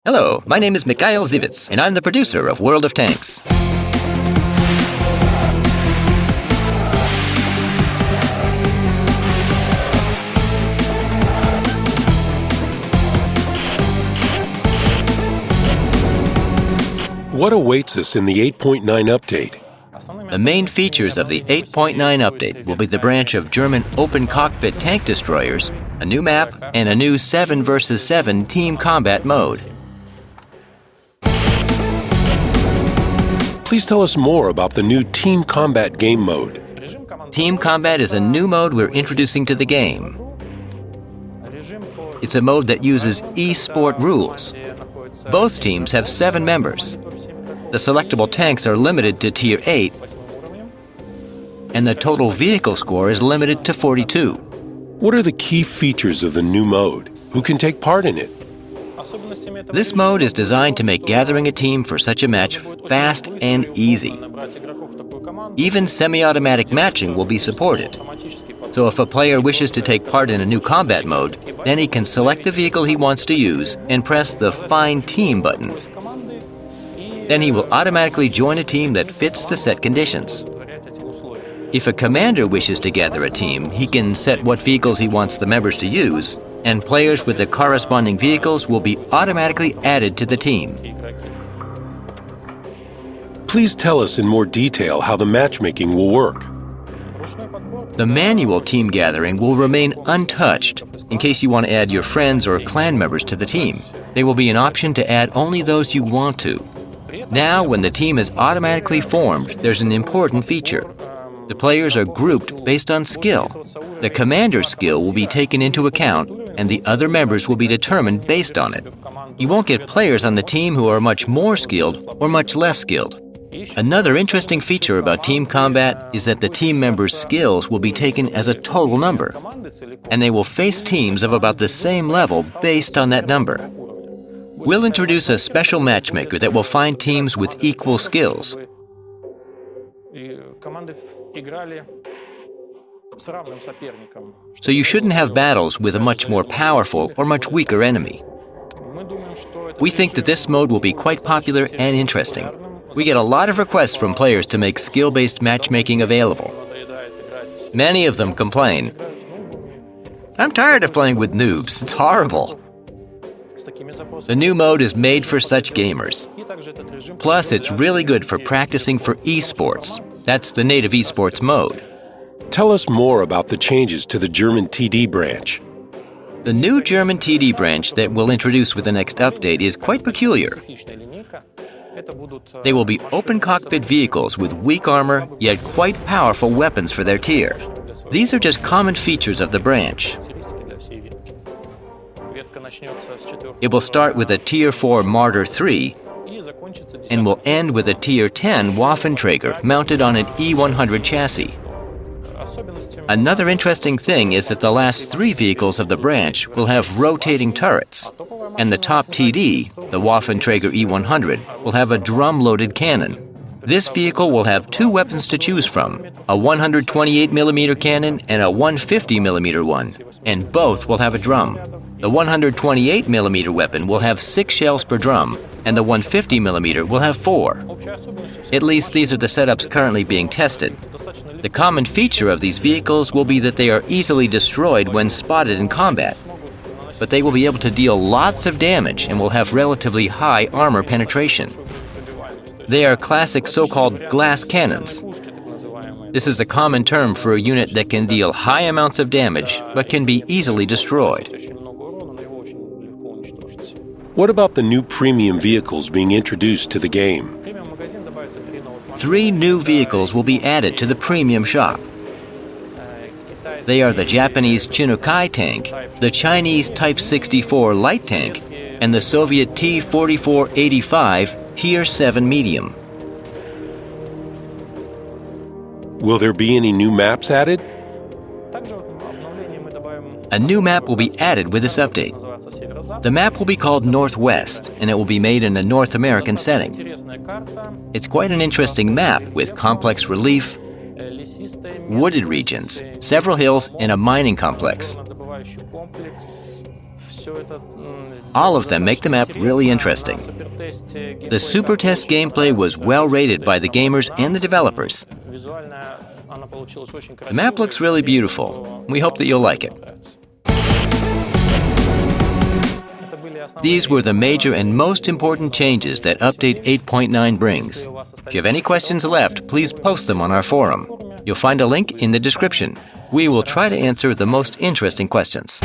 Hello, my name is Mikhail Zivits, and I'm the producer of World of Tanks. What awaits us in the 8.9 update? The main features of the 8.9 update will be the branch of German open cockpit tank destroyers, a new map, and a new 7 vs 7 team combat mode. Please tell us more about the new Team Combat game mode. Team Combat is a new mode we're introducing to the game. It's a mode that uses e-sport rules. Both teams have 7 members. The selectable tanks are limited to Tier 8, and the total vehicle score is limited to 42. What are the key features of the new mode? Who can take part in it? This mode is designed to make gathering a team for such a match fast and easy. Even semi-automatic matching will be supported. So if a player wishes to take part in a new combat mode, then he can select the vehicle he wants to use and press the Find Team button. Then he will automatically join a team that fits the set conditions. If a commander wishes to gather a team, he can set what vehicles he wants the members to use, and players with the corresponding vehicles will be automatically added to the team. Please tell us in more detail how the matchmaking will work. The manual team gathering will remain untouched in case you want to add your friends or clan members to the team. There will be an option to add only those you want to. Now, when the team is automatically formed, there's an important feature. The players are grouped based on skill. The commander's skill will be taken into account, and the other members will be determined based on it. You won't get players on the team who are much more skilled or much less skilled. Another interesting feature about Team Combat is that the team members' skills will be taken as a total number, and they will face teams of about the same level based on that number. We'll introduce a special matchmaker that will find teams with equal skills. So you shouldn't have battles with a much more powerful or much weaker enemy. We think that this mode will be quite popular and interesting. We get a lot of requests from players to make skill-based matchmaking available. Many of them complain, "I'm tired of playing with noobs, it's horrible." The new mode is made for such gamers. Plus, it's really good for practicing for esports. That's the native esports mode. Tell us more about the changes to the German TD branch. The new German TD branch that we'll introduce with the next update is quite peculiar. They will be open cockpit vehicles with weak armor, yet quite powerful weapons for their tier. These are just common features of the branch. It will start with a Tier 4 Marder 3 and will end with a Tier 10 Waffenträger mounted on an E100 chassis. Another interesting thing is that the last 3 vehicles of the branch will have rotating turrets, and the top TD, the Waffenträger E100, will have a drum-loaded cannon. This vehicle will have 2 weapons to choose from, a 128mm cannon and a 150mm one, and both will have a drum. The 128mm weapon will have 6 shells per drum, and the 150mm will have 4. At least these are the setups currently being tested. The common feature of these vehicles will be that they are easily destroyed when spotted in combat, but they will be able to deal lots of damage and will have relatively high armor penetration. They are classic so-called glass cannons. This is a common term for a unit that can deal high amounts of damage but can be easily destroyed. What about the new premium vehicles being introduced to the game? 3 new vehicles will be added to the premium shop. They are the Japanese Chinukai tank, the Chinese Type 64 light tank, and the Soviet T-4485 Tier 7 medium. Will there be any new maps added? A new map will be added with this update. The map will be called Northwest, and it will be made in a North American setting. It's quite an interesting map with complex relief, wooded regions, several hills, and a mining complex. All of them make the map really interesting. The Super Test gameplay was well rated by the gamers and the developers. The map looks really beautiful. We hope that you'll like it. These were the major and most important changes that Update 8.9 brings. If you have any questions left, please post them on our forum. You'll find a link in the description. We will try to answer the most interesting questions.